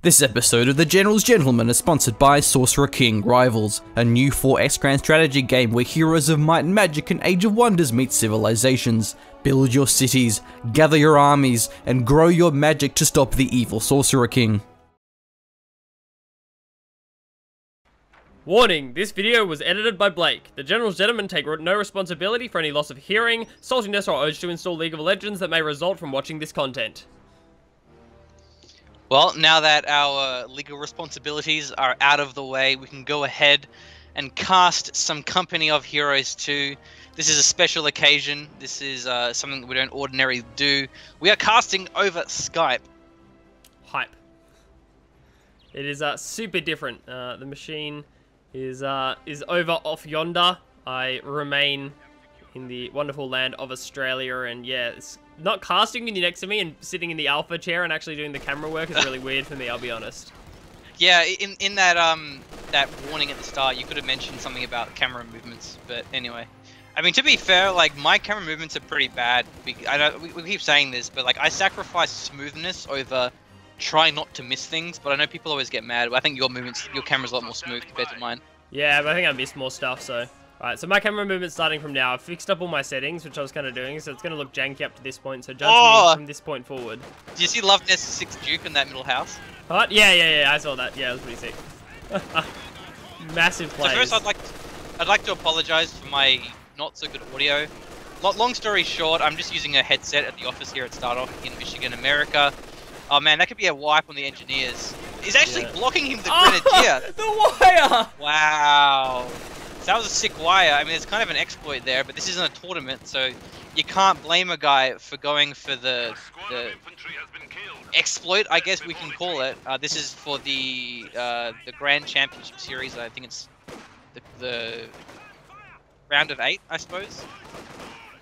This episode of The General's Gentleman is sponsored by Sorcerer King Rivals, a new 4X grand strategy game where heroes of might and magic and Age of Wonders meet civilizations. Build your cities, gather your armies, and grow your magic to stop the evil Sorcerer King. Warning, this video was edited by Blake. The General's Gentlemen take no responsibility for any loss of hearing, saltiness, or urge to install League of Legends that may result from watching this content. Well, now that our legal responsibilities are out of the way, we can go ahead and cast some Company of Heroes 2. This is a special occasion. This is something that we don't ordinarily do. We are casting over Skype. Hype. It is super different. The machine is over off yonder. I remain in the wonderful land of Australia, and yeah, it's not casting you next to me and sitting in the alpha chair and actually doing the camera work is really weird for me, I'll be honest. Yeah, in that that warning at the start, you could have mentioned something about camera movements, but anyway. I mean, to be fair, like, my camera movements are pretty bad. I know we keep saying this, but like, I sacrifice smoothness over trying not to miss things, but I know people always get mad. I think your camera's a lot more smooth compared to mine. Yeah, but I think I missed more stuff, so. Alright, so my camera movement's starting from now. I've fixed up all my settings, which I was kind of doing, so it's going to look janky up to this point, so judge me from this point forward. Do you see Luvnest 6 Duke in that middle house? What? Yeah, I saw that. Yeah, it was pretty sick. Massive players. So first, I'd like to apologize for my not so good audio. Long story short, I'm just using a headset at the office here at Stardock in Michigan, America. Oh man, that could be a wipe on the engineers. He's actually blocking him, the Grenadier. The wire! Wow. So that was a sick wire. I mean, it's kind of an exploit there, but this isn't a tournament, so you can't blame a guy for going for the exploit, I guess we can call it. This is for the Grand Championship Series. I think it's the round of 8, I suppose.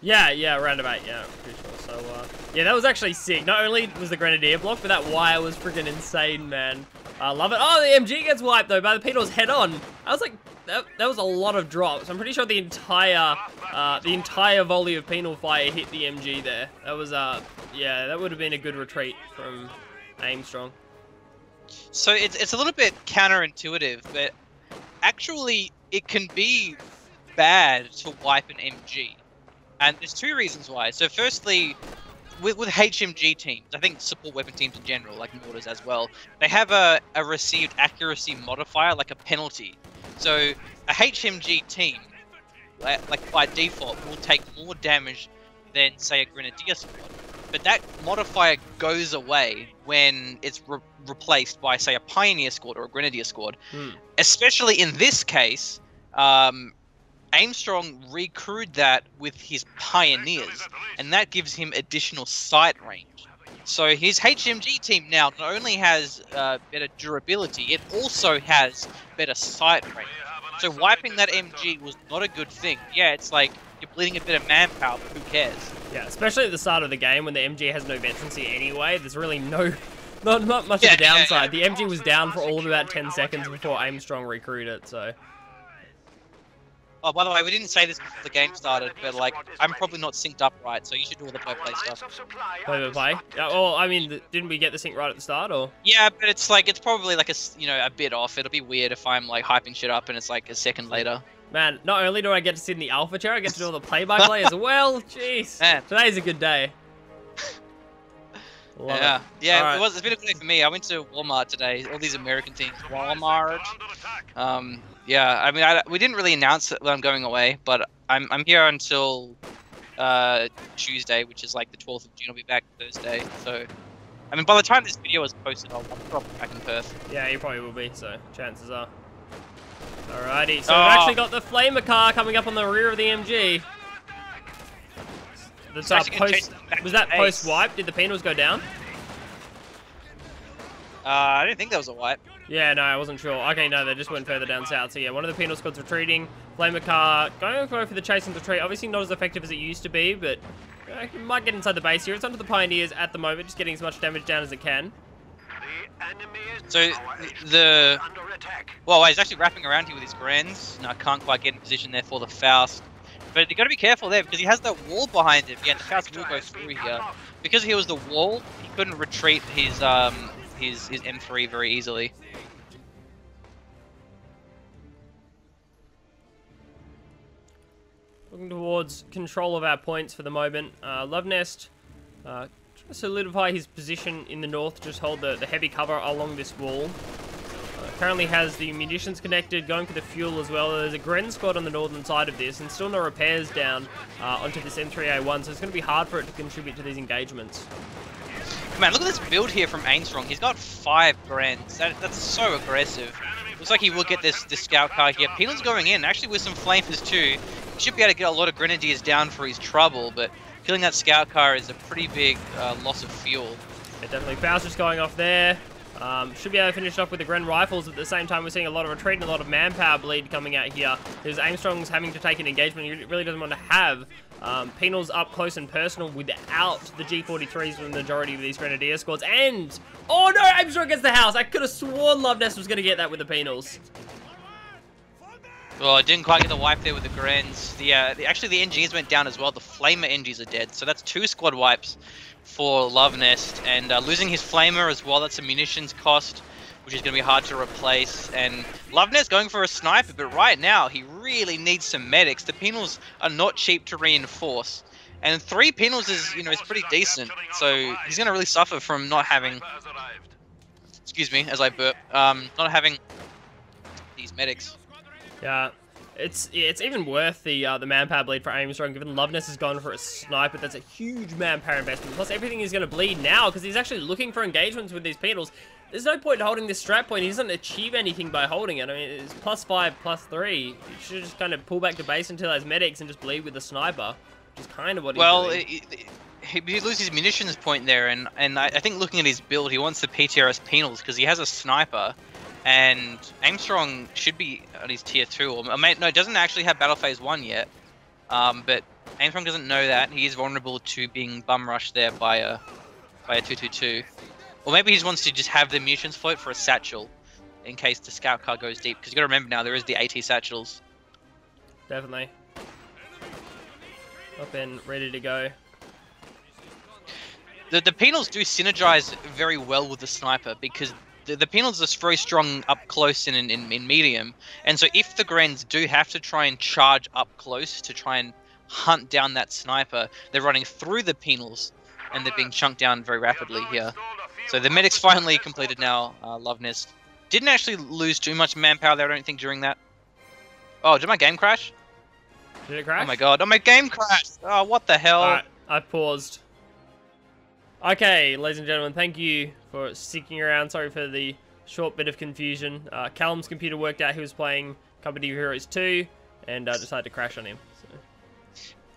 Yeah, round of 8. Yeah, I'm pretty sure. So yeah, that was actually sick. Not only was the Grenadier blocked, but that wire was freaking insane, man. I love it. Oh, the MG gets wiped though by the Penals head on. I was like, that was a lot of drops. I'm pretty sure the entire volley of penal fire hit the MG there. That was yeah, that would have been a good retreat from Aimstrong. So it's a little bit counterintuitive, but actually it can be bad to wipe an MG, and there's 2 reasons why. So firstly, with HMG teams, I think support weapon teams in general, like mortars as well, they have a received accuracy modifier, like a penalty. So a HMG team, like by default, will take more damage than, say, a Grenadier squad. But that modifier goes away when it's replaced by, say, a Pioneer squad or a Grenadier squad. Especially in this case, Aimstrong recrewed that with his Pioneers, and that gives him additional sight range. So his HMG team now not only has better durability, it also has better sight range. So wiping that MG was not a good thing. Yeah, it's like you're bleeding a bit of manpower, but who cares? Yeah, especially at the start of the game when the MG has no veterancy anyway. There's really not much of a downside. The MG was down for all of about 10 seconds before Aimstrong recruited it, so. Oh, by the way, we didn't say this before the game started, but like, I'm probably not synced up right, so you should do all the play stuff. Play? Well, I mean, didn't we get the sync right at the start, or? Yeah, but it's probably like a bit off. It'll be weird if I'm like hyping shit up and it's like a second later. Man, not only do I get to sit in the alpha chair, I get to do all the play-by-play as well. Jeez, man. Today's a good day. Yeah, right. It's been a good day for me. I went to Walmart today. All these American teams. Walmart. Yeah, I mean, we didn't really announce that I'm going away, but I'm here until Tuesday, which is like the 12th of June. I'll be back Thursday. So, I mean, by the time this video is posted, I'll probably be back in Perth. Yeah, you probably will be. So, chances are. Alrighty, so we've actually got the Flamer car coming up on the rear of the MG. Was that post-wipe? Did the penals go down? I didn't think that was a wipe. Yeah, no, I wasn't sure. Okay, no, they just went further down south. So yeah, one of the penal squads retreating. Flamer car going for the chase and retreat. Obviously not as effective as it used to be, but it might get inside the base here. It's under the Pioneers at the moment, just getting as much damage down as it can. So he's actually wrapping around here with his Grands. No, I can't quite get in position there for the Faust. But you got to be careful there because he has that wall behind him. Yeah, the Faust will go through here. Because he was the wall, he couldn't retreat his his M3 very easily. Looking towards control of our points for the moment. Luvnest trying to solidify his position in the north, just hold the heavy cover along this wall. Currently has the munitions connected, going for the fuel as well. There's a Gren squad on the northern side of this, and still no repairs down onto this M3A1, so it's going to be hard for it to contribute to these engagements. Man, look at this build here from Aimstrong. He's got 5 Grens. That's so aggressive. Looks like he will get this scout car here. Penal's going in, actually with some flamers too. He should be able to get a lot of grenadiers down for his trouble, but killing that scout car is a pretty big loss of fuel. Yeah, definitely. Fouls just going off there. Should be able to finish off with the Gren rifles. At the same time, we're seeing a lot of retreat and a lot of manpower bleed coming out here. There's Aimstrong's having to take an engagement he really doesn't want to have. Penal's up close and personal without the G43s for the majority of these Grenadier squads. And, oh no, Aimstrong gets the house. I could have sworn Luvnest was going to get that with the Penals. Well, I didn't quite get the wipe there with the Grens. Actually, the NGs went down as well. The Flamer NGs are dead. So that's 2 squad wipes for Luvnest. And losing his Flamer as well, that's a munitions cost, which is going to be hard to replace. And Luvnest going for a sniper, but right now, he really needs some medics. The Penals are not cheap to reinforce. And 3 Penals is, is pretty decent. So he's going to really suffer from not having... Excuse me, as I burp. Not having these medics. Yeah, it's even worth the manpower bleed for Aimstrong, given Luvnest has gone for a sniper. That's a huge manpower investment. Plus, everything is going to bleed now because he's actually looking for engagements with these Penals. There's no point in holding this strat point. He doesn't achieve anything by holding it. I mean, it's +5, +3. You should just kind of pull back to base until those medics and just bleed with the sniper, which is kind of what he's doing. He loses his munitions point there, and I think looking at his build, he wants the PTRS Penals because he has a sniper. And Aimstrong should be on his tier 2, or no, doesn't actually have battle phase 1 yet. But Aimstrong doesn't know that. He is vulnerable to being bum rushed there by a 222. Or maybe he just wants to just have the munitions float for a satchel in case the scout car goes deep. Because you got to remember now, there is the AT satchels. Definitely. Up and ready to go. The Penals do synergize very well with the sniper because the Penals are very strong up close and in medium, and so if the Grens do have to try and charge up close to try and hunt down that sniper, they're running through the Penals, and they're being chunked down very rapidly here. So the medic's finally completed now, Luvnest. Didn't actually lose too much manpower there, I don't think, during that. Oh, did my game crash? Did it crash? Oh my god, my game crashed! Oh, what the hell? Alright, I paused. Okay, ladies and gentlemen, thank you for sticking around. Sorry for the short bit of confusion. Callum's computer worked out he was playing Company of Heroes 2 and decided to crash on him.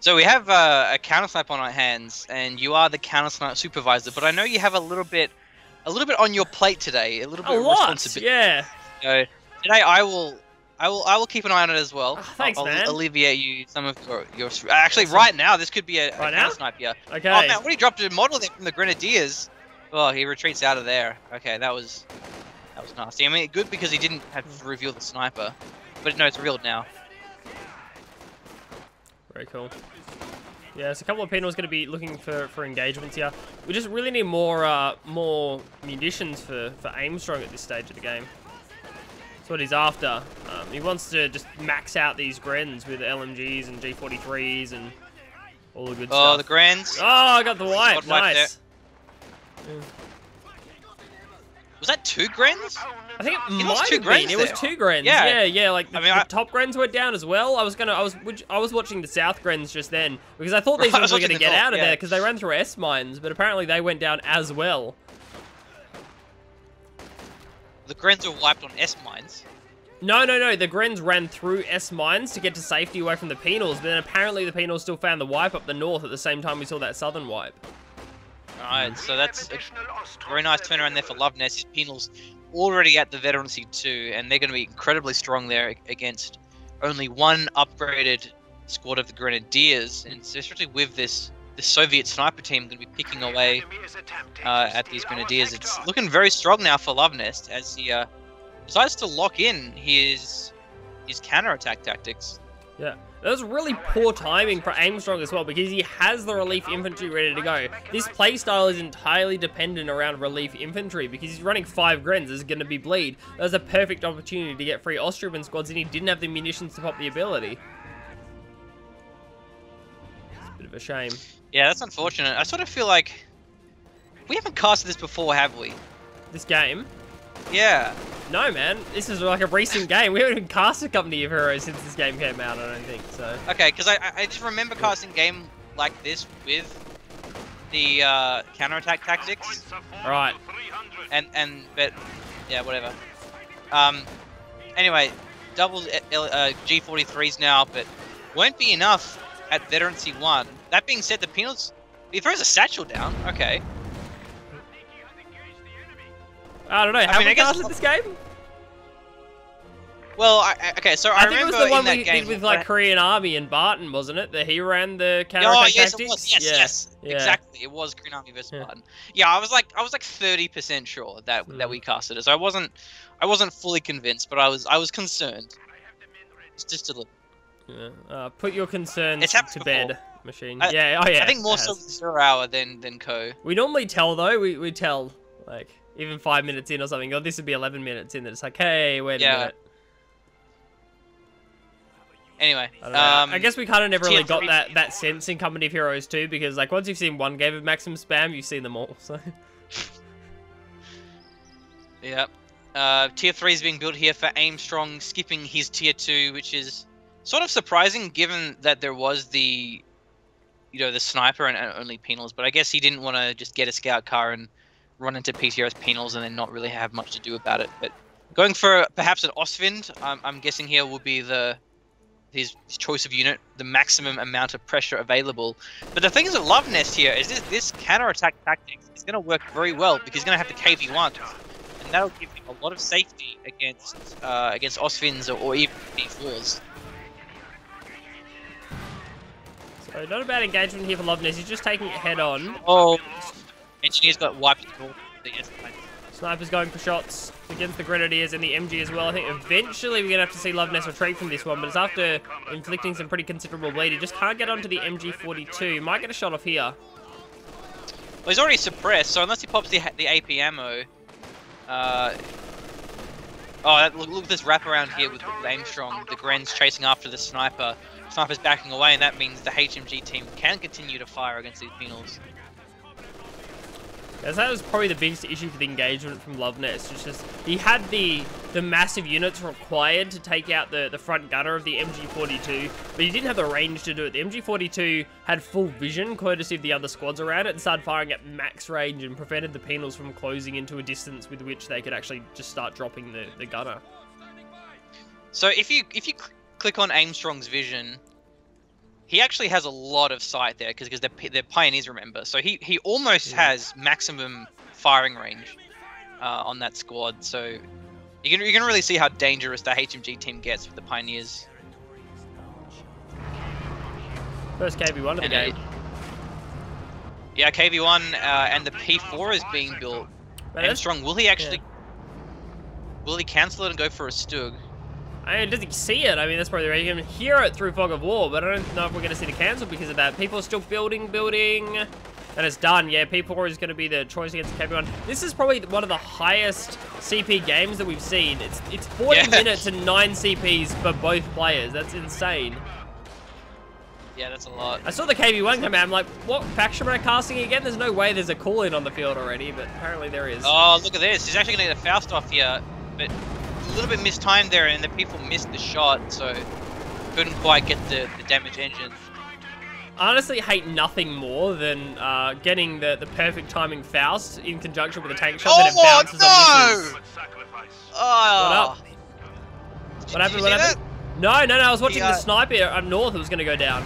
So we have a counter snipe on our hands, and you are the counter snipe supervisor. But I know you have a little bit on your plate today. A little bit of responsibility. Yeah. So today I will keep an eye on it as well. Oh, thanks, man. I'll alleviate you some of your actually right now this could be a counter snipe here. Okay. Oh man, when he dropped a model there from the Grenadiers. Oh, he retreats out of there. Okay, that was nasty. I mean, good because he didn't have to reveal the sniper, but no, it's revealed now. Very cool. Yeah, so a couple of Penals going to be looking for engagements here. We just really need more munitions for Aimstrong at this stage of the game. That's what he's after. He wants to just max out these Grens with LMGs and G43s and all the good stuff. Oh, the Grens. Oh, I got the wipe. Nice. Yeah. Was that 2 Grens? I think it might have been. It was 2 Grens. Yeah. Like the top Grens were down as well. I was watching the South Grens just then because I thought these ones were going to get out of there because they ran through S mines, but apparently they went down as well. The Grens were wiped on S mines. No. The Grens ran through S mines to get to safety away from the Penals, but then apparently the Penals still found the wipe up the north at the same time we saw that southern wipe. Alright, so that's a very nice turnaround there for Luvnest. His Penals already at the veterancy 2, and they're going to be incredibly strong there against only 1 upgraded squad of the Grenadiers, and especially with this Soviet sniper team going to be picking away at these Grenadiers. It's looking very strong now for Luvnest as he decides to lock in his counter-attack tactics. Yeah, that was really poor timing for Aimstrong as well, because he has the relief infantry ready to go. This playstyle is entirely dependent around relief infantry, because he's running 5 Grens, there's going to be bleed. That was a perfect opportunity to get free Austrian squads, and he didn't have the munitions to pop the ability. It's a bit of a shame. Yeah, that's unfortunate. I sort of feel like we haven't casted this before, have we? This game? Yeah. No, man. This is like a recent game. We haven't even cast a Company of Heroes since this game came out, I don't think, so... Okay, because I just remember casting a game like this with the counterattack tactics. Right. But, yeah, whatever. Anyway, double G43s now, but won't be enough at Veteran C1. That being said, the penals... He throws a satchel down, okay. I don't know, have we casted this game? Well, okay, so I remember think it was the one in that we game did with like Korean Army and Barton, wasn't it? That he ran the counter yes, tactics. it was. Yes, Yeah. exactly. It was Korean Army versus Barton. Yeah, I was like 30% sure that we casted it. So I wasn't fully convinced, but I was concerned. It's just a little. Yeah. Put your concerns to bed, machine. Yeah. I think more so 0 hour than Co. We normally tell though. We tell like even 5 minutes in or something. Or this would be 11 minutes in. That it's like, hey, wait a minute. Anyway, I guess we kind of never really got that sense in Company of Heroes 2, because like once you've seen one game of maximum spam, you've seen them all. So. Yep. Tier 3 is being built here for Aimstrong, skipping his Tier 2, which is sort of surprising given that there was the sniper and only penals. But I guess he didn't want to just get a scout car and run into PTR's penals and then not really have much to do about it. But going for perhaps an Ostwind, I'm guessing here will be his choice of unit, the maximum amount of pressure available. But the thing is with Luvnest here is this counter-attack tactics is going to work very well, because he's going to have the KV1, and that'll give him a lot of safety against Ostwinds or even B4s. So not a bad engagement here for Luvnest. He's just taking it head on. Oh, Engineers got wiped. Sniper's going for shots against the Grenadiers and the MG as well. I think eventually we're going to have to see Luvnest retreat from this one, but it's after inflicting some pretty considerable bleed. He just can't get onto the MG42. Might get a shot off here. Well, he's already suppressed, so unless he pops the AP ammo... look at this wraparound here with Aimstrong. The Gren's chasing after the Sniper. Sniper's backing away, and that means the HMG team can continue to fire against these penals. Yes, that was probably the biggest issue for the engagement from Luvnest. It's just he had the massive units required to take out the front gunner of the MG42, but he didn't have the range to do it. The MG42 had full vision, courtesy of the other squads around it, and started firing at max range and prevented the penals from closing into a distance with which they could actually just start dropping the gunner. So if you click on Aimstrong's vision, he actually has a lot of sight there because they're pioneers, remember. So he almost has maximum firing range on that squad. So you can really see how dangerous the HMG team gets with the pioneers. First KV1 of the game. Yeah, KV1 and the P4 is being built. Aimstrong, will he actually? Will he cancel it and go for a Stug? I mean, does he see it? I mean, that's probably right. You can hear it through Fog of War, but I don't know if we're going to see the cancel because of that. People are still building. And it's done. Yeah, P4 is going to be the choice against KV1. This is probably one of the highest CP games that we've seen. It's 40 minutes and 9 CPs for both players. That's insane. Yeah, that's a lot. I saw the KV1 come out. I'm like, what faction am I casting again? There's no way there's a call-in on the field already, but apparently there is. Oh, look at this. He's actually going to get a Faust off here, but a little bit mistimed there, and the people missed the shot, so couldn't quite get the damage engine. I honestly hate nothing more than getting the perfect timing Faust in conjunction with a tank shot that it bounces on misses. Oh! What happened? What happened? No, I was watching the sniper up north. It was going to go down.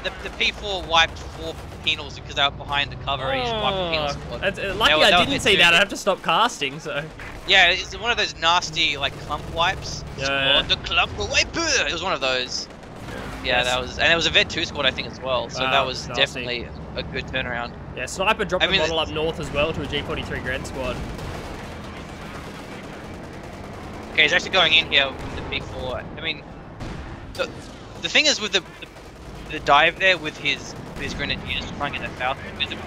The P4 wiped 4 penals because they were behind the cover. And he just wiped the penal squad. Lucky I didn't see that. I have to stop casting. So. Yeah, it's one of those nasty like clump wipes. Yeah. The clump wiper. It was one of those. Yeah, that was, and it was a Vet 2 squad I think as well. So that was definitely a good turnaround. Yeah, sniper dropped the model up north as well to a G43 Grand squad. Okay, he's actually going in here with the P4. I mean, the thing is with the dive there with his grenadiers trying to get that foul, it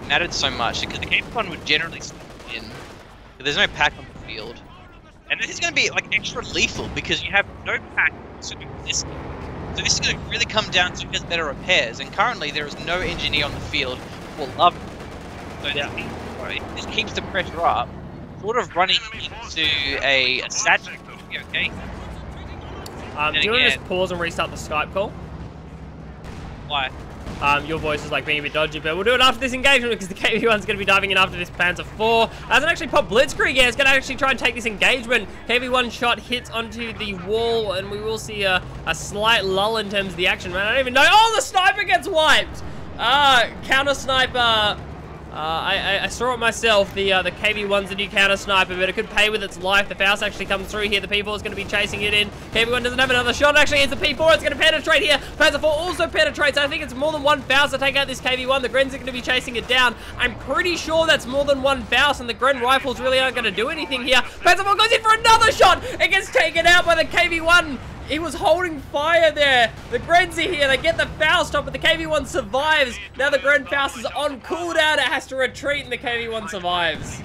mattered so much because the KV1 would generally slip in. But there's no pack on the field, and this is going to be like extra lethal because you have no pack swimming this. So this is going to really come down to who has better repairs, and currently there is no engineer on the field for love. So it just keeps the pressure up, sort of running into a satchel. Okay. Do you want to just pause and restart the Skype call? Why? Your voice is like being a bit dodgy, but we'll do it after this engagement because the KV1's going to be diving in after this Panzer IV. Hasn't actually popped Blitzkrieg yet. It's going to actually try and take this engagement. KV1 shot hits onto the wall, and we will see a slight lull in terms of the action, man. I don't even know. Oh, the sniper gets wiped! Counter sniper. I saw it myself. The KV1's the new counter sniper, but it could pay with its life. The Faust actually comes through here. The P4 is going to be chasing it in. KV1 doesn't have another shot. Actually, it's the P4. It's going to penetrate here. Panzer IV also penetrates. I think it's more than one Faust to take out this KV1. The Grens are going to be chasing it down. I'm pretty sure that's more than one Faust, and the Gren rifles really aren't going to do anything here. Panzer IV goes in for another shot. It gets taken out by the KV1. He was holding fire there. The Grens are here. They get the Faust off, but the KV1 survives. Now the Gren Faust is on cooldown. It has to retreat, and the KV1 survives.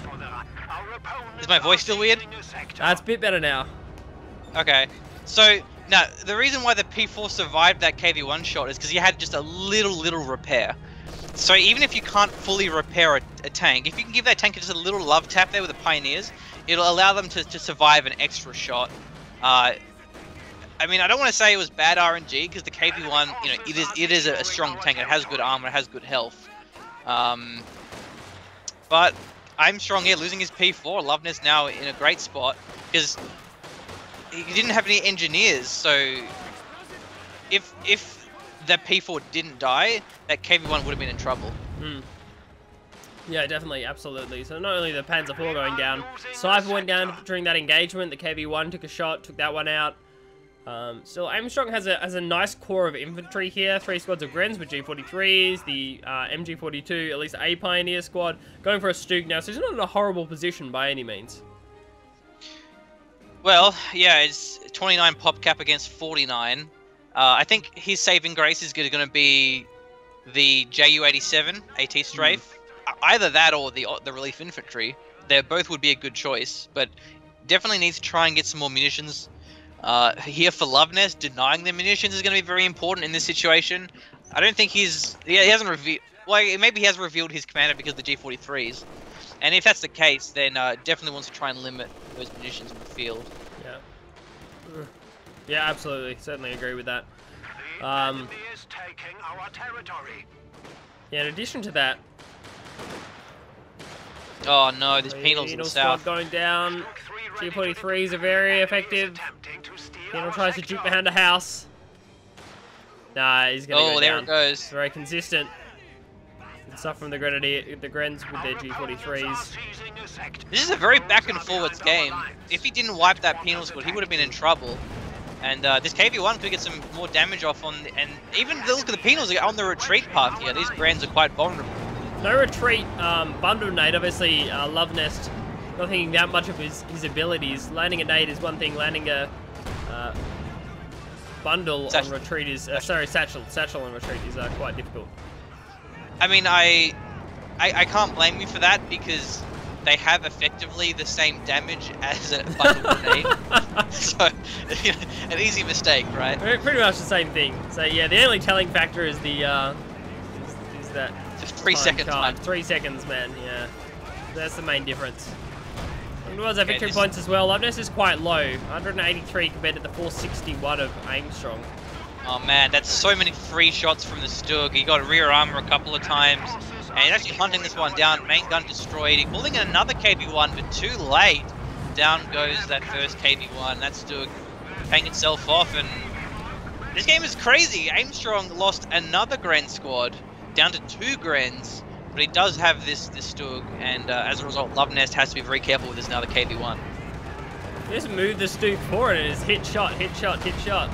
Is my voice still weird? It's a bit better now. Okay. So, now, the reason why the P4 survived that KV1 shot is because he had just a little repair. So even if you can't fully repair a tank, if you can give that tank just a little love tap there with the Pioneers, it'll allow them to survive an extra shot. I mean, I don't want to say it was bad RNG because the KV1, you know, it is a strong tank. It has good armor, it has good health. But Aimstrong here losing his P4. Luvnest now in a great spot because he didn't have any engineers. So if the P4 didn't die, that KV1 would have been in trouble. Yeah, definitely, absolutely. So not only the Panzer IV going down, Cypher went down during that engagement. The KV1 took a shot, took that one out. Still, Aimstrong has a nice core of infantry here. 3 squads of Grens with G43s, the MG42, at least a Pioneer squad, going for a Stug now, so he's not in a horrible position by any means. Well, yeah, it's 29 pop cap against 49. I think his saving grace is going to be the Ju-87 AT Strafe. Either that or the relief infantry. They both would be a good choice, but definitely needs to try and get some more munitions. Here for Luvnest, denying the munitions is going to be very important in this situation. I don't think he hasn't revealed, well, maybe he has revealed his commander because of the G43s. And if that's the case, then definitely wants to try and limit those munitions in the field. Yeah. Yeah, absolutely. Certainly agree with that. Yeah, in addition to that... Oh no, there's penals in the south. Going down. G43s are very effective. Penal tries to juke behind a house. Nah, he's gonna go down. Oh, there it goes. Very consistent. Good stuff from the Grens with their G43s. This is a very back and forwards game. If he didn't wipe that penal squad, he would have been in trouble. And this KV1 could get some more damage off on, and even look at the penals on the retreat path here. These Grens are quite vulnerable. No retreat, bundle nade. Obviously, Luvnest not thinking that much of his abilities. Landing a nade is one thing. Landing a bundle on retreat is satchel on retreat is quite difficult. I mean, I can't blame you for that because they have effectively the same damage as a bundle grenade. So, an easy mistake, right? Pretty much the same thing. So yeah, the only telling factor is the is that 3 second time. 3 seconds, man. Yeah, that's the main difference. And towards our victory points as well. Luvnest is quite low, 183 compared to the 461 of Aimstrong. Oh man, that's so many free shots from the Stug. He got rear armor a couple of times, and he's actually hunting this one down. Main gun destroyed. He's pulling in another KV1, but too late. Down goes that first KV1. That Stug paying itself off, and this game is crazy. Aimstrong lost another Gren squad, down to 2 Grens, but he does have this Stug, and as a result, Luvnest has to be very careful with this another KV1. Just move the Stug forward, and it's hit shot, hit shot, hit shot.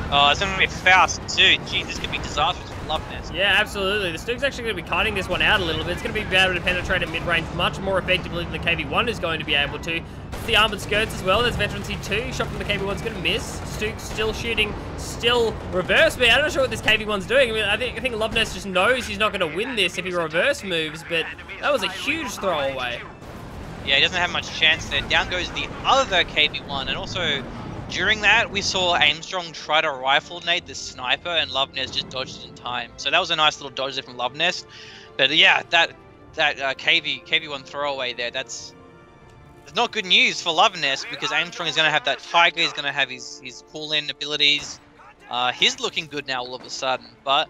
Oh, it's going to be Faust too. Jeez, this could be disastrous for Luvnest. Yeah, absolutely. The Stug's actually going to be kiting this one out a little bit. It's going to be able to penetrate at mid-range much more effectively than the KV1 is going to be able to. the armored skirts as well. There's Veterancy 2. Shot from the KV1's going to miss. Stuke's still shooting, still reverse. But I'm not sure what this KV1's doing. I mean, I think Luvnest just knows he's not going to win this if he reverse moves, but that was a huge throwaway. Yeah, he doesn't have much chance there. Down goes the other KV1, and also during that, we saw Aimstrong try to rifle nade the sniper, and Luvnest just dodged it in time. So that was a nice little dodge there from Luvnest. But yeah, that KV1 throwaway there, that's not good news for Luvnest, because Aimstrong is going to have that Tiger, he's going to have his pull-in abilities. He's looking good now all of a sudden, but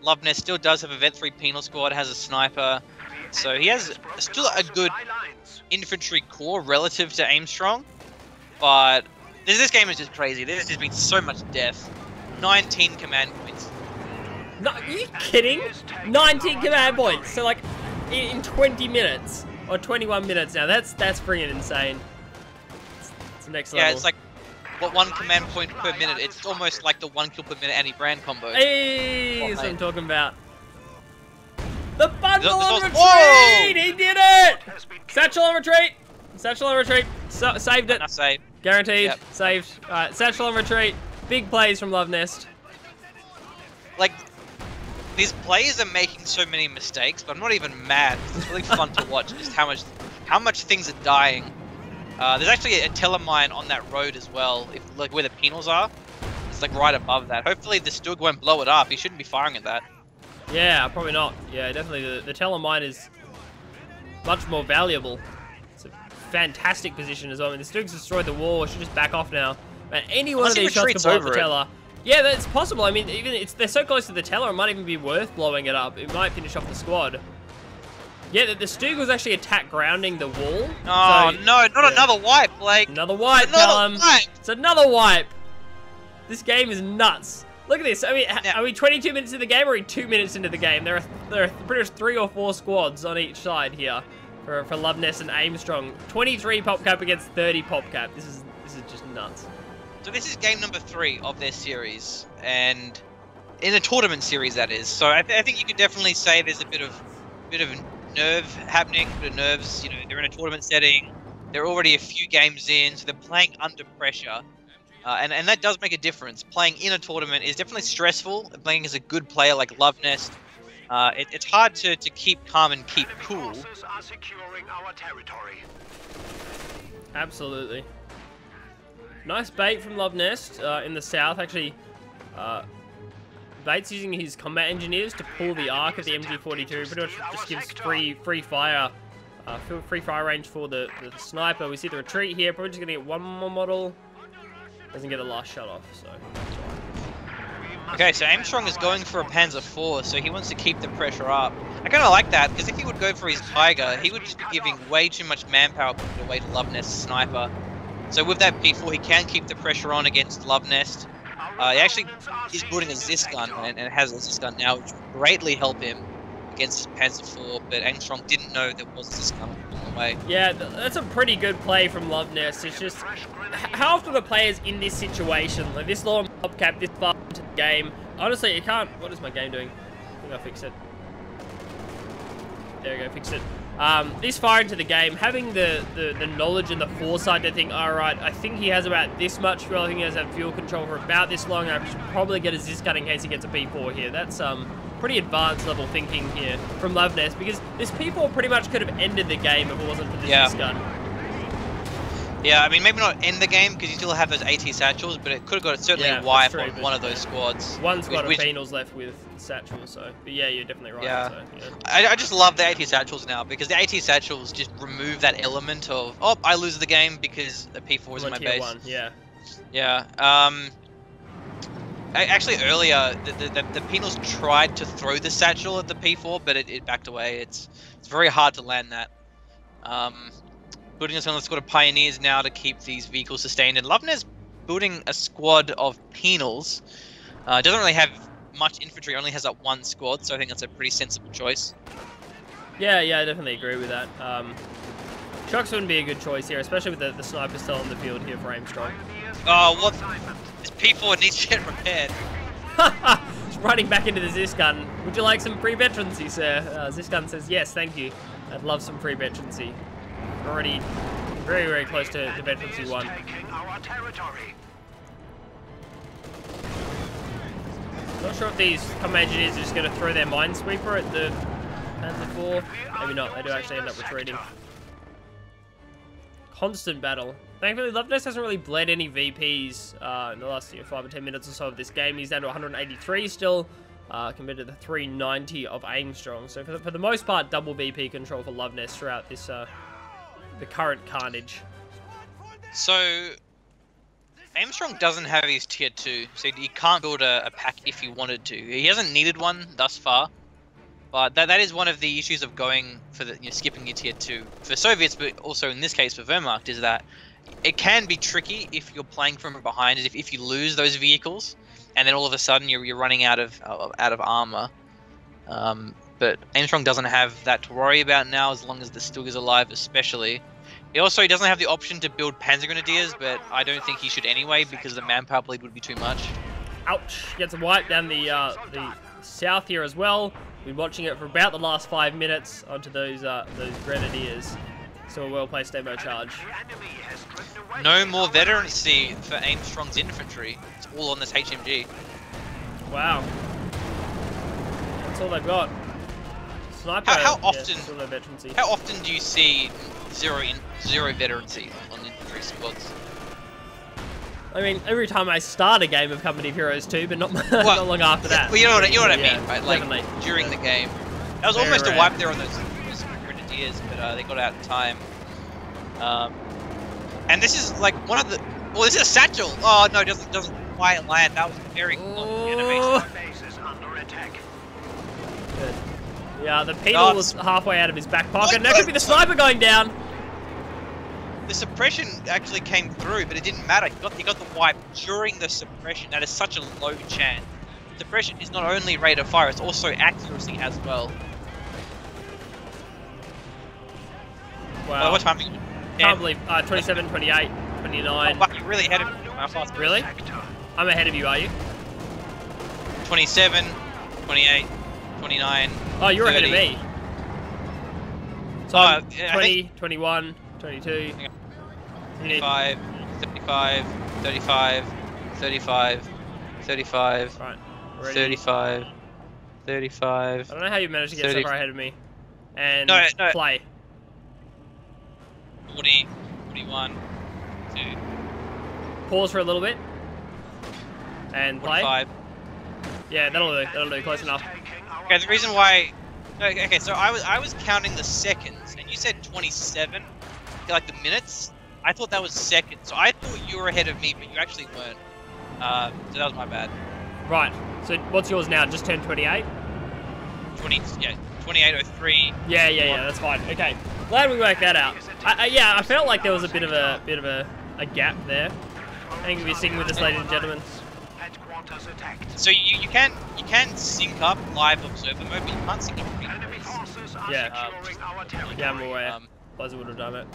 Luvnest still does have a Vet 3 penal squad, has a sniper, so he has still a good infantry core relative to Aimstrong, but this game is just crazy. There's just been so much death. 19 command points. No, are you kidding? 19 command points. So like in 20 minutes or 21 minutes now. That's freaking insane. It's the next level. Yeah, it's like what 1 command point per minute. It's almost like the 1 kill per minute anti-brand combo. Hey, that's what I'm talking about. The bundle on retreat! Whoa! He did it! Satchel on retreat! Satchel on retreat. Saved it. Enough save. Guaranteed. Yep. Saved. Alright, Satchel on retreat. Big plays from Luvnest. Like, these players are making so many mistakes, but I'm not even mad. It's really fun to watch just how much things are dying. There's actually a telemine on that road as well, like where the penals are. It's like right above that. Hopefully the Stug won't blow it up. He shouldn't be firing at that. Yeah, probably not. Yeah, definitely the telemine is much more valuable. It's a fantastic position as well. I mean, the Stug's destroyed the wall. Should just back off now. Man, any one of these shots could blow up the teller. Yeah, that's possible. I mean, even they're so close to the teller, it might even be worth blowing it up. It might finish off the squad. Yeah, the Stug was actually attack grounding the wall. Oh, so, no, not another wipe, like. Another wipe, Callum. It's another wipe. This game is nuts. Look at this. I mean, are we 22 minutes into the game or are we 2 minutes into the game? There are pretty much 3 or 4 squads on each side here for Luvnest and Aimstrong. 23 pop cap against 30 pop cap. This is just nuts. So this is game number 3 of their series, and in a tournament series that is. So I think you could definitely say there's a bit of nerve happening, a bit of nerves. You know, they're in a tournament setting. They're already a few games in, so they're playing under pressure. And that does make a difference. Playing in a tournament is definitely stressful. Playing as a good player like Luvnest, it's hard to keep calm and keep cool. Absolutely. Nice bait from Luvnest in the south. Actually, Bait's using his combat engineers to pull the arc of the MG42. Pretty much just gives free fire range for the sniper. We see the retreat here. Probably just gonna get one more model. Doesn't get the last shot off, so. Okay, so Aimstrong is going for a Panzer IV, so he wants to keep the pressure up. I kind of like that, because if he would go for his Tiger, he would just be giving way too much manpower put away to Luvnest's sniper. So with that P4, he can keep the pressure on against Luvnest. He actually is building a Zis gun, and has a Zis gun now, which will greatly help him against his Panzer IV, but Aimstrong didn't know there was a Zis gun on the way. Yeah, that's a pretty good play from Luvnest. It's just, how often are players in this situation? Like this low on pop cap, this far into the game. Honestly, you can't. What is my game doing? I think I fixed it. There we go, fixed it. This far into the game, having the knowledge and the foresight to think, alright, I think he has about this much fuel, I think he has that fuel control for about this long, I should probably get a Zis gun in case he gets a P4 here. That's pretty advanced level thinking here from Luvnest, because this P4 pretty much could have ended the game if it wasn't for the Zis gun. Yeah, I mean, maybe not end the game because you still have those AT satchels, but it could have got certainly wipe on one of those squads. One squad of penals left with satchels, so. But yeah, you're definitely right. Yeah. So, yeah. I just love the AT satchels now because the AT satchels just remove that element of, oh, I lose the game because the P4 is in my base. One, yeah. Yeah. Actually, earlier, the penals tried to throw the satchel at the P4, but it backed away. It's very hard to land that. Building us on the squad of pioneers now to keep these vehicles sustained. And Luvnest building a squad of penals. Doesn't really have much infantry, only has that one squad, so I think that's a pretty sensible choice. Yeah, I definitely agree with that. Trucks wouldn't be a good choice here, especially with the sniper still on the field here for Aimstrong. Oh, what? This P4 needs to get repaired. Just running back into the Zis gun. Would you like some free veterancy, sir? Zis gun says yes, thank you. I'd love some free veterancy. Already Very, very close to Veterancy 1. Not sure if these combat engineers are just going to throw their Minesweeper at the Panzer IV. Maybe not. They do actually end up retreating. Constant battle. Thankfully, Luvnest hasn't really bled any VPs in the last 5 or 10 minutes or so of this game. He's down to 183 still, compared to the 390 of Aimstrong. So for the most part, double VP control for Luvnest throughout this the current carnage. So Aimstrong doesn't have his tier 2, so he can't build a pack if he wanted to. He hasn't needed one thus far, but that is one of the issues of going for the skipping your tier 2 for Soviets, but also in this case for Wehrmacht, is that it can be tricky if you're playing from behind. If you lose those vehicles, and then all of a sudden you're running out of armor. But Aimstrong doesn't have that to worry about now, as long as the Stug is alive, especially. He doesn't have the option to build Panzer Grenadiers, but I don't think he should anyway, because the manpower bleed would be too much. Ouch! Gets a wipe down the south here as well. Been watching it for about the last 5 minutes onto those Grenadiers. So a well-placed demo charge. No more veterancy for Aimstrong's infantry. It's all on this HMG. Wow. That's all they've got. Sniper. How often? Yeah, still no veterancy. How often do you see zero veterancy on infantry squads? I mean, every time I start a game of Company of Heroes 2, but not, not long after that. Well, you know what I mean, yeah, right? Like definitely. during the game. That was Very almost rare. a wipe there on those Grenadiers, but they got out in time. And this is like one of the. Well, this is a satchel. Oh no, it doesn't quite land. That was very close animation. Good. Yeah, the Penal was halfway out of his back pocket. That could be the sniper going down. The suppression actually came through, but it didn't matter. He got the wipe during the suppression. That is such a low chance. Suppression is not only rate of fire, it's also accuracy as well. Wow. What time? Can't believe 27, 28, 29. Oh, fuck, you're really ahead of me. How fast? Really? I'm ahead of you, are you? 27, 28, 29. Oh, you're 30. ahead of me. So I'm 20, 21, 22. 35, 35, 35, 35, 35, Right. Ready. 35, 35. I don't know how you managed to get 30. so far ahead of me. And No. play. 40, 41, 2, Pause for a little bit. And play. 45. Yeah, that'll do. That'll do. Close enough. Okay, the reason why... Okay, so I was counting the seconds, and you said 27, like the minutes. I thought that was seconds, so I thought you were ahead of me, but you actually weren't. So that was my bad. Right. So what's yours now? Just turned 28? 28:03. Yeah, that's fine. Okay. Glad we worked that out. Yeah, I felt like there was a bit of a gap there. I think we're sticking with this, ladies and gentlemen. So you can sync up live observer mode, but you can't sync up replays. Yeah. Yeah, I'm aware. Blizzard would have done it.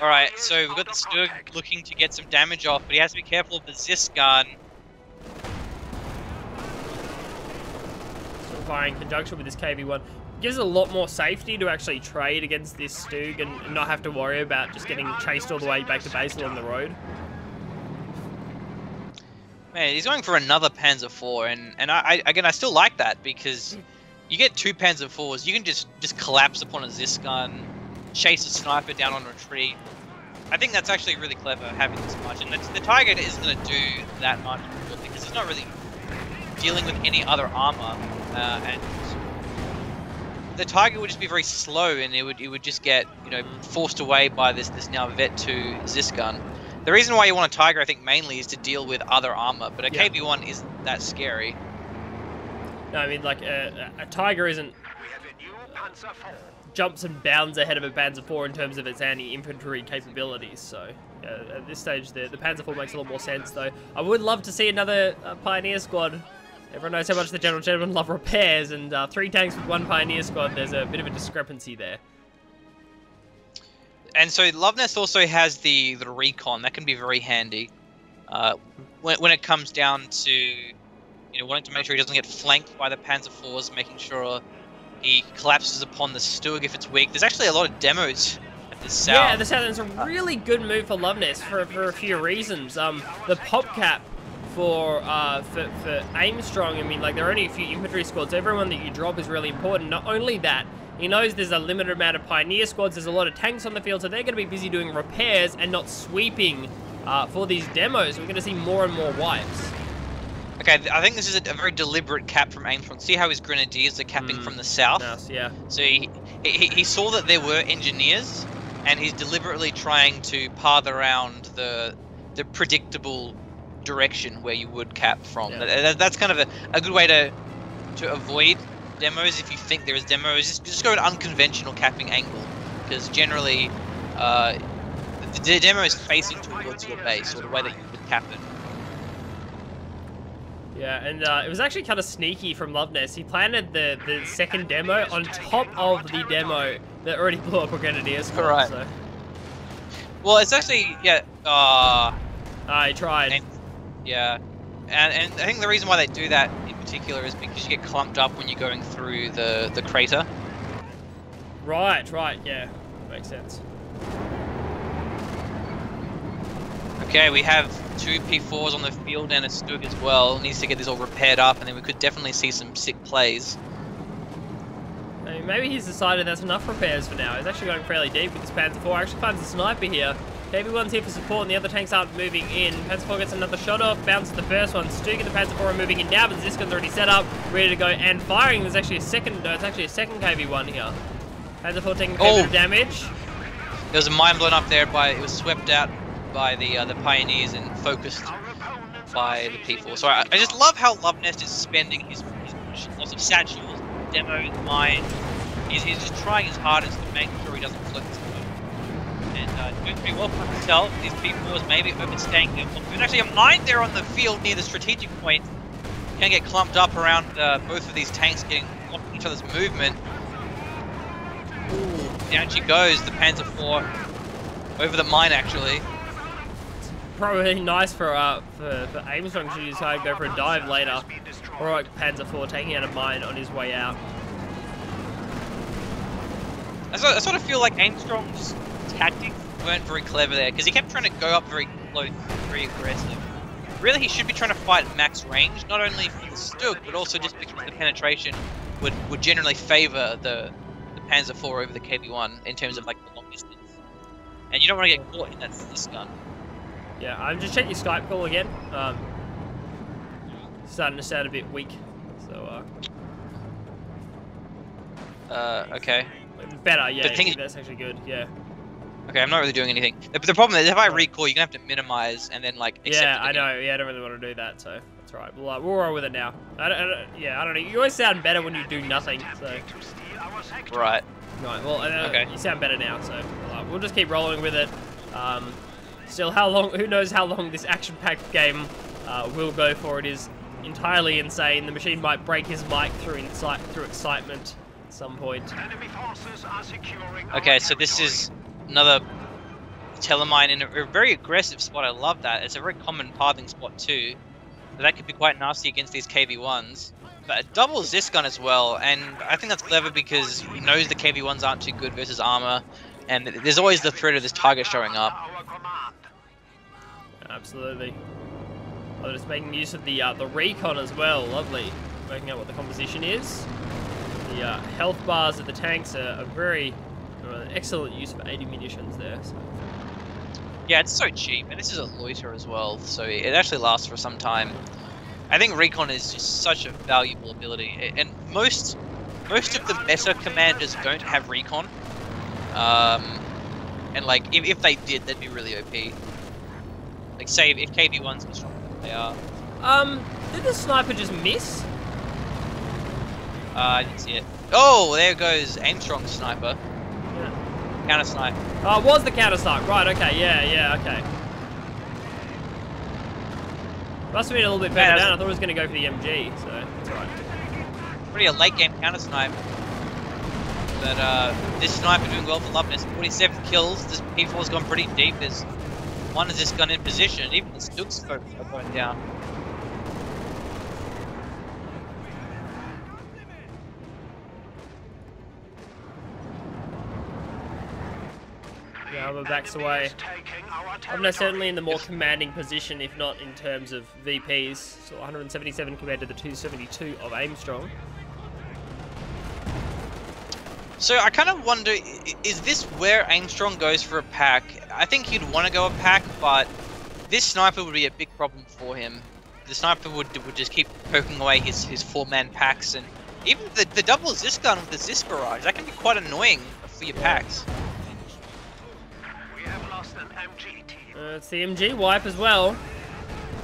Alright, so we've got the Stug looking to get some damage off, but he has to be careful of the Zis gun. Sort of firing in conjunction with this KV-1. Gives it a lot more safety to actually trade against this Stug and not have to worry about just getting chased all the way back to base along the road. Man, he's going for another Panzer IV, and I still like that, because you get 2 Panzer IVs, you can just collapse upon a Zis gun, chase a sniper down on retreat. I think that's actually really clever, having this much, and the Tiger isn't going to do that much, because it's not really dealing with any other armor, and the Tiger would just be very slow, and it would just get, forced away by this now Vet 2 Zis gun. The reason why you want a Tiger, I think, mainly is to deal with other armor, but a KV-1 isn't that scary. No, I mean, like, a Tiger isn't jumps and bounds ahead of a Panzer IV in terms of its anti-infantry capabilities, so at this stage the Panzer IV makes a lot more sense, though. I would love to see another Pioneer squad. Everyone knows how much the General Gentlemen love repairs, and 3 tanks with 1 Pioneer squad, there's a bit of a discrepancy there. And so Luvnest also has the recon. That can be very handy when it comes down to wanting to make sure he doesn't get flanked by the Panzer IVs, making sure he collapses upon the Stug if it's weak. There's actually a lot of demos south. Yeah, the south end's a really good move for Luvnest for a few reasons. The pop cap for Aimstrong, I mean, like, there are only a few infantry squads. Everyone that you drop is really important. Not only that, he knows there's a limited amount of pioneer squads. There's a lot of tanks on the field, so they're going to be busy doing repairs and not sweeping for these demos. We're going to see more and more wipes. Okay, I think this is a very deliberate cap from Aimstrong. See how his grenadiers are capping from the south? Nice, yeah. So he saw that there were engineers, and he's deliberately trying to path around the predictable direction where you would cap from. Yeah. That's kind of a good way to avoid demos. If you think there is demos, just go an unconventional capping angle, because generally the demo is facing towards your base, or the way that you would cap it. Yeah, and it was actually kind of sneaky from Luvnest. He planted the second demo on top of the demo that already blew up a Grenadier squad. Right. So. Well, it's actually, yeah. He tried. Yeah. And I think the reason why they do that in particular is because you get clumped up when you're going through the crater. Right, yeah. Makes sense. Okay, we have 2 P4s on the field and a Stug as well. Needs to get this all repaired up, and then we could definitely see some sick plays. I mean, maybe he's decided that's enough repairs for now. He's actually going fairly deep with his Panzer IV. Actually finds a sniper here. KV1's here for support, and the other tanks aren't moving in. Panzer IV gets another shot off, bounces the first one. Stug and the Panzer IV are moving in now, but Ziskon's already set up, ready to go and firing. There's actually a second, no, it's actually a second KV1 here. Panzer IV taking a fair bit of damage. There was a mine blown up there, it was swept out by the pioneers and focused by the P4. So I just love how Luvnest is spending his lots of satchels, demos, mine. He's just trying his hardest to make sure he doesn't flip this one. And doing pretty well for himself. These P4s maybe overstaying them. There's actually a mine there on the field near the strategic point. Can get clumped up around both of these tanks, getting blocking each other's movement. Ooh, down she goes, the Panzer IV over the mine actually. Probably nice for Aimstrong to decide to go for a dive later. Or like Panzer IV taking out a mine on his way out. I sort of feel like Aimstrong's tactics weren't very clever there, because he kept trying to go up very close, very aggressive. Really, he should be trying to fight max range, not only for the Stug, but also just because the penetration would generally favour the Panzer IV over the KV1 in terms of like the long distance. And you don't want to get caught in this gun. Yeah, I'm just checking your Skype call again. Starting to sound a bit weak, so okay. Better, yeah. That's actually good. Yeah. Okay, I'm not really doing anything. The problem is if I recall, you're gonna have to minimize and then like. Accept yeah, I know. Yeah, I don't really want to do that, so that's right. We'll roll with it now. I don't know. You always sound better when you do nothing. So. Right. Right. Well, okay. You sound better now, so we'll just keep rolling with it. Still, how long? Who knows how long this action-packed game will go for? It is entirely insane. The machine might break his mic through excitement at some point. Okay, so this is another telemine in a very aggressive spot. I love that. It's a very common pathing spot too. So that could be quite nasty against these KV1s. But it doubles this gun as well, and I think that's clever because he knows the KV1s aren't too good versus armor, and there's always the threat of this target showing up. Absolutely. Oh, just making use of the recon as well. Lovely. Working out what the composition is. The health bars of the tanks are very excellent use of 80 munitions there. So. Yeah, it's so cheap, and this is a loiter as well, so it actually lasts for some time. I think recon is just such a valuable ability, and most of the meta commanders don't have recon. And like if they did, they'd be really OP. Like say if KV1s were stronger than they are. Did the sniper just miss? I didn't see it. Oh, there goes Aimstrong's sniper. Yeah. Counter snipe. Oh, it was the counter snipe. Right, okay, yeah, okay. Must have been a little bit better down. I thought it was going to go for the MG, so that's alright. Pretty a late game counter snipe. But this sniper doing well for Luvnest. 47 kills. This P4's gone pretty deep. There's one is this gun in position. Even the Stug scopes are going down. Luvnest backs away. Luvnest certainly in the more commanding position, if not in terms of VPs. So 177 compared to the 272 of Aimstrong. So I kind of wonder, is this where Aimstrong goes for a pack? I think he'd want to go a pack, but this sniper would be a big problem for him. The sniper would just keep poking away his 4-man packs, and even the double Zis gun with the Zis barrage, that can be quite annoying for your packs. We have lost an MG team. It's the MG wipe as well.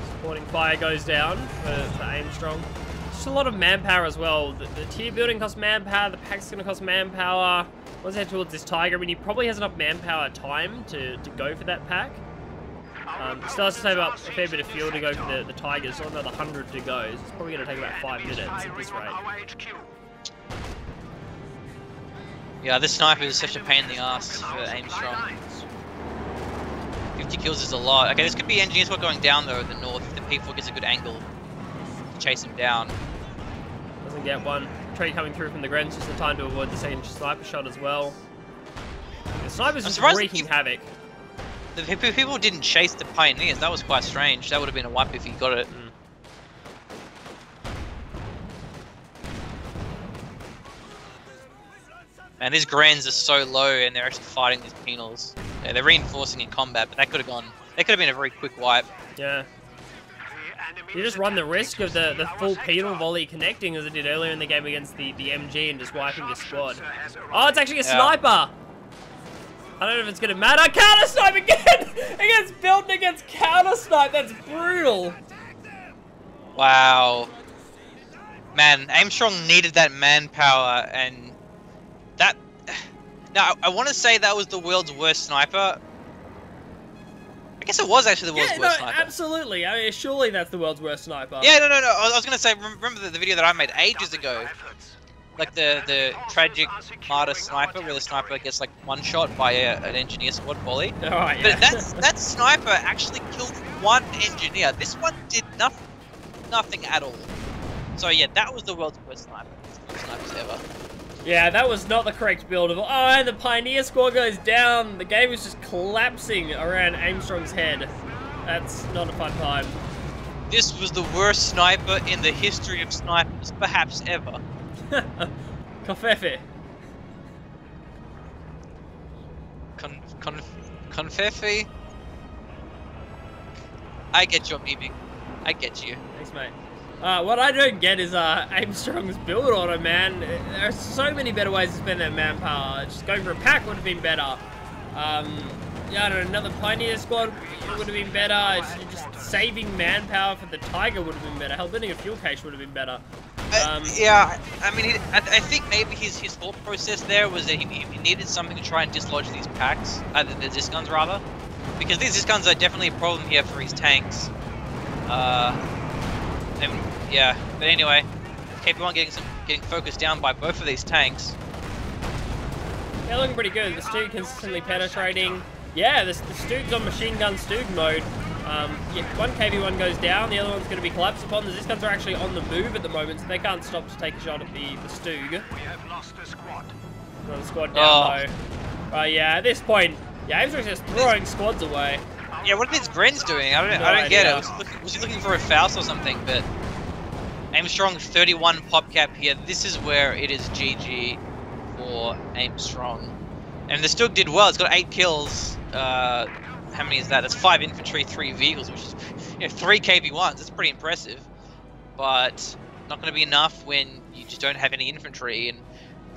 Supporting fire goes down for Aimstrong. Just a lot of manpower as well. The tier building costs manpower, the pack's going to cost manpower. Let's head towards this Tiger. I mean, he probably has enough manpower time to go for that pack. Still has to save up a fair bit of fuel to go for the Tigers, so another 100 to go. So it's probably going to take about 5 minutes at this rate. Yeah, this sniper is such a pain in the ass for Aimstrong. 50 kills is a lot. Okay, this could be engineer squad going down though in the north if the P4 gets a good angle to chase him down. Doesn't get one. Tree coming through from the Grens, just the time to avoid the second sniper shot as well. The sniper's just wreaking havoc. The people didn't chase the Pioneers, that was quite strange. That would have been a wipe if he got it. Man, these Grens are so low and they're actually fighting these penals. Yeah, they're reinforcing in combat, but that could have gone. That could have been a very quick wipe. Yeah. You just run the risk of the full penal volley connecting as it did earlier in the game against the MG and just wiping the squad. Oh, it's actually a sniper! I don't know if it's going to matter. Counter snipe again! Against Building against counter snipe, that's brutal! Wow. Man, Aimstrong needed that manpower and that... Now, I want to say that was the world's worst sniper. I guess it was actually the world's worst sniper. Absolutely. I mean, surely that's the world's worst sniper. Yeah, no. I was going to say, remember the video that I made ages ago? Like the tragic martyr sniper, where the sniper gets like one shot by an engineer squad volley. Oh, yeah. But that sniper actually killed one engineer. This one did nothing at all. So yeah, that was the world's worst sniper. Snipers ever. Yeah, that was not the correct build of. Oh, and the Pioneer squad goes down. The game is just collapsing around Aimstrong's head. That's not a fun time. This was the worst sniper in the history of snipers, perhaps ever. Confefe. Confefe? I get your memeing. I get you. Thanks, mate. What I don't get is Aimstrong's build order, man. There are so many better ways to spend that manpower. Just going for a pack would have been better. Yeah, I don't know, another Pioneer squad would have been better. Just saving manpower for the Tiger would have been better. Hell, building a fuel cache would have been better. Yeah, I mean, I think maybe his thought process there was that he needed something to try and dislodge these packs, the Zis guns rather, because these Zis guns are definitely a problem here for his tanks. And yeah, but anyway, KP1 getting focused down by both of these tanks. Yeah, looking pretty good. The Stug consistently penetrating. Yeah, the Stug's on machine gun Stug mode. Yeah, one KV1 goes down, the other one's going to be collapsed upon. The Zis guns are actually on the move at the moment, so they can't stop to take a shot at the Stug. We have lost a squad. Another squad down though. Yeah, at this point, yeah, Aimstrong's just throwing squads away. Yeah, what are these Grens doing? I don't get it. Was he looking for a Faust or something? But Aimstrong's 31 pop cap here. This is where it is GG for Aimstrong. And the Stug did well. It's got 8 kills. How many is that? That's 5 infantry, 3 vehicles, which is 3 KV1s. That's pretty impressive. But not going to be enough when you just don't have any infantry. And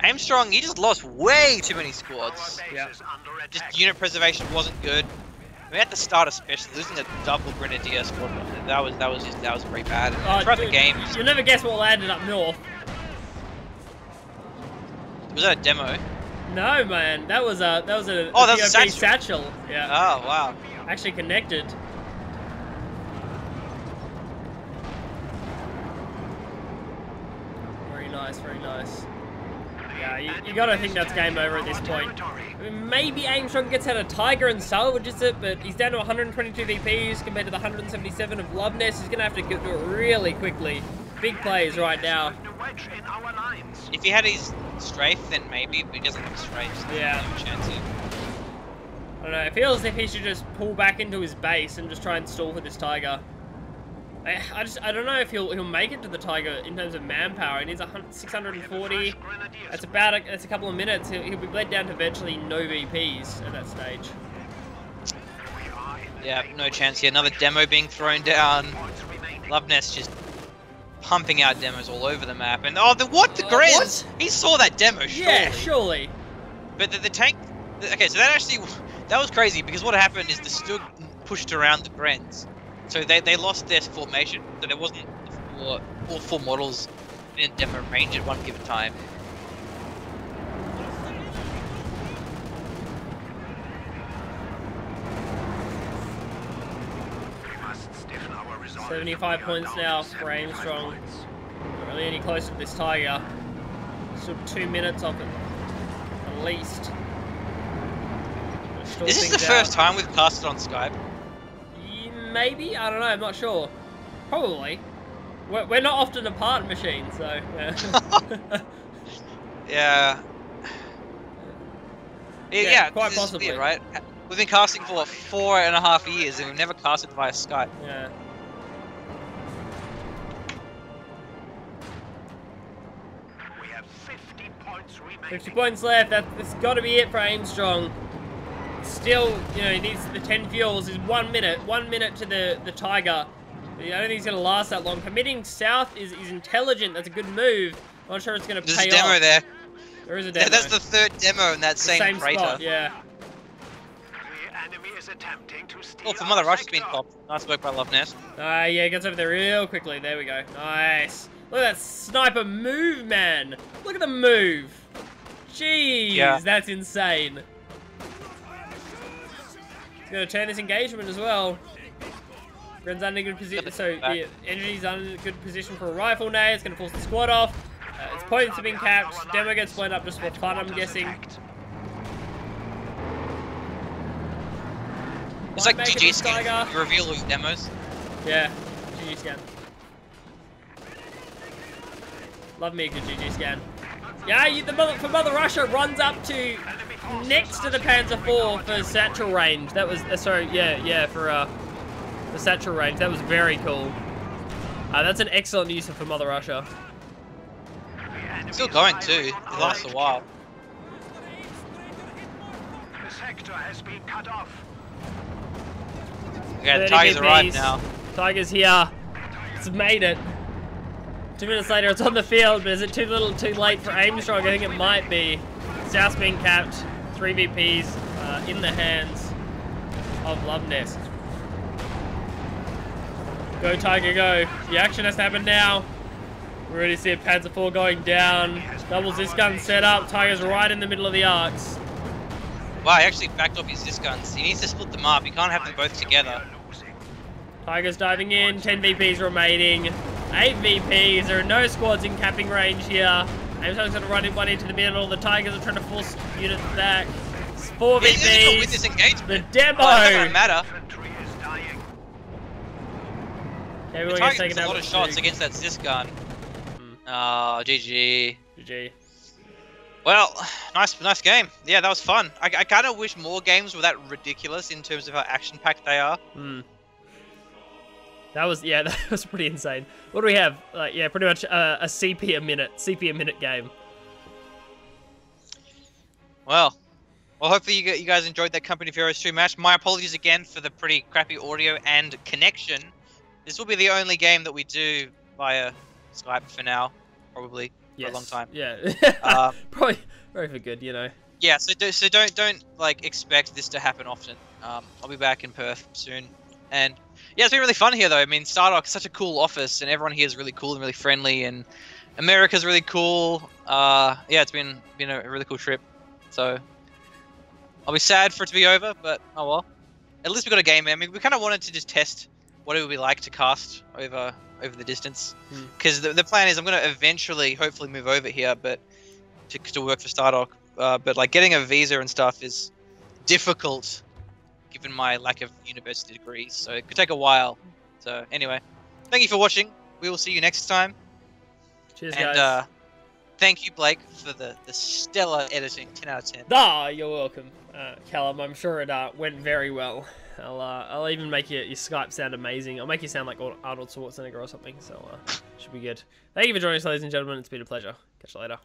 Aimstrong, he just lost way too many squads. Yeah. Just unit preservation wasn't good. I mean, at the start especially, losing a double grenadier squad, that was pretty bad. Throughout the game, you'll never guess what landed up north. Was that a demo? No, man, that was a oh, that was a satchel. Yeah. Oh wow. Actually connected. Very nice, very nice. Yeah, you gotta think that's game over at this point. I mean, maybe Aimstrong gets out a Tiger and salvages it, but he's down to 122 VPs compared to the 177 of Luvnest. He's gonna have to do it really quickly. Big plays right now. If he had his strafe, then maybe, but he doesn't have strafe, so yeah. no chance here. I don't know, it feels as if he should just pull back into his base and just try and stall for this Tiger. I don't know if he'll make it to the Tiger in terms of manpower. He needs 640. That's a couple of minutes. He'll be bled down to virtually no VPs at that stage. Yeah, no chance here. Another demo being thrown down. Luvnest just pumping out demos all over the map. And oh, the Grenz? He saw that demo, surely. Yeah, surely. But the tank. Okay, so that was crazy because what happened is the Stug pushed around the Grenz. So they lost their formation, so there wasn't all four models in demo range at one given time. We must stiffen our resolve. 75 points now for Aimstrong. Not really any closer to this Tiger. Still 2 minutes off it, at least. Is this the first time we've casted on Skype? Maybe? I don't know, I'm not sure. Probably. We're not often apart machines, so yeah. Yeah. Yeah, quite possibly. Weird, right? We've been casting for what, 4.5 years and we've never casted via Skype. Yeah. We have 50 points remaining. 50 points left, that's got to be it for Aimstrong. Still, you know, he needs the 10 fuels. Is 1 minute. 1 minute to the Tiger. I don't think he's going to last that long. Committing south is intelligent. That's a good move. I'm not sure it's going to pay off. There's a demo there. There is a demo. Yeah, that's the third demo in that same crater. Spot, yeah. The enemy is attempting to steal Oh, for Mother Russia's been sector. popped. Nice work by Luvnest. Yeah, gets over there real quickly. There we go. Nice. Look at that sniper move, man. Look at the move. Jeez, Yeah. that's insane. Gonna turn this engagement as well. Gren's under good position, so the energy's under good position for a rifle now. It's gonna force the squad off. Its points have been capped. Demo gets blown up just for fun, I'm guessing. It's like Might make it GG to scan. Tiger. You reveal all your demos. Yeah, GG scan. Love me a good GG scan. Yeah, for Mother Russia runs up to next to the Panzer IV for satchel range. That was sorry, yeah, for the satchel range. That was very cool. That's an excellent use for Mother Russia. Still going too. It lasts a while. The sector has been cut off. Okay, the 30 Tiger's VPs. arrived now. Tiger's here. It's made it. 2 minutes later, it's on the field, but is it too little, too late for Aimstrong? I think it might be. South's being capped. 3 VPs in the hands of Luvnest. Go Tiger, go! The action has to happen now. We already see a Panzer IV going down. Double Zis gun set up. Tiger's right in the middle of the arcs. Wow, he actually backed off his Zis guns. He needs to split them up. He can't have them both together. Tiger's diving in. 10 VPs remaining. 8 VPs. There are no squads in capping range here. Aimstrong's going to run one into the middle. The Tigers are trying to force units back. 4 VPs. With this engagement. The demo. Oh, it doesn't matter. Infantry is dying. The Everyone Tiger gets gets taken a out lot with of shots Stug. against that Zis gun. Oh, GG. GG. Well, nice game. Yeah, that was fun. I kind of wish more games were that ridiculous in terms of how action-packed they are. That was pretty insane. What do we have? Yeah, pretty much a CP a minute game. Well, hopefully you guys enjoyed that Company of Heroes 2 match. My apologies again for the pretty crappy audio and connection. This will be the only game that we do via Skype for now, probably for a long time. Yeah, probably for good, you know. Yeah, so don't like expect this to happen often. I'll be back in Perth soon, and yeah, it's been really fun here though. I mean, Stardock is such a cool office, and everyone here is really cool and really friendly, and America's really cool. Yeah, it's been a really cool trip. So I'll be sad for it to be over, but oh well. At least we got a game. I mean, we kind of wanted to just test what it would be like to cast over the distance, because the plan is I'm going to eventually, hopefully, move over here, but to work for Stardock. But like getting a visa and stuff is difficult, given my lack of university degrees. So it could take a while. So anyway, thank you for watching. We will see you next time. Cheers, and, guys. Thank you, Blake, for the stellar editing. 10 out of 10. You're welcome. Callum. I'm sure it went very well. I'll even make your Skype sound amazing. I'll make you sound like Arnold Schwarzenegger or something. So should be good. Thank you for joining us, ladies and gentlemen. It's been a pleasure. Catch you later.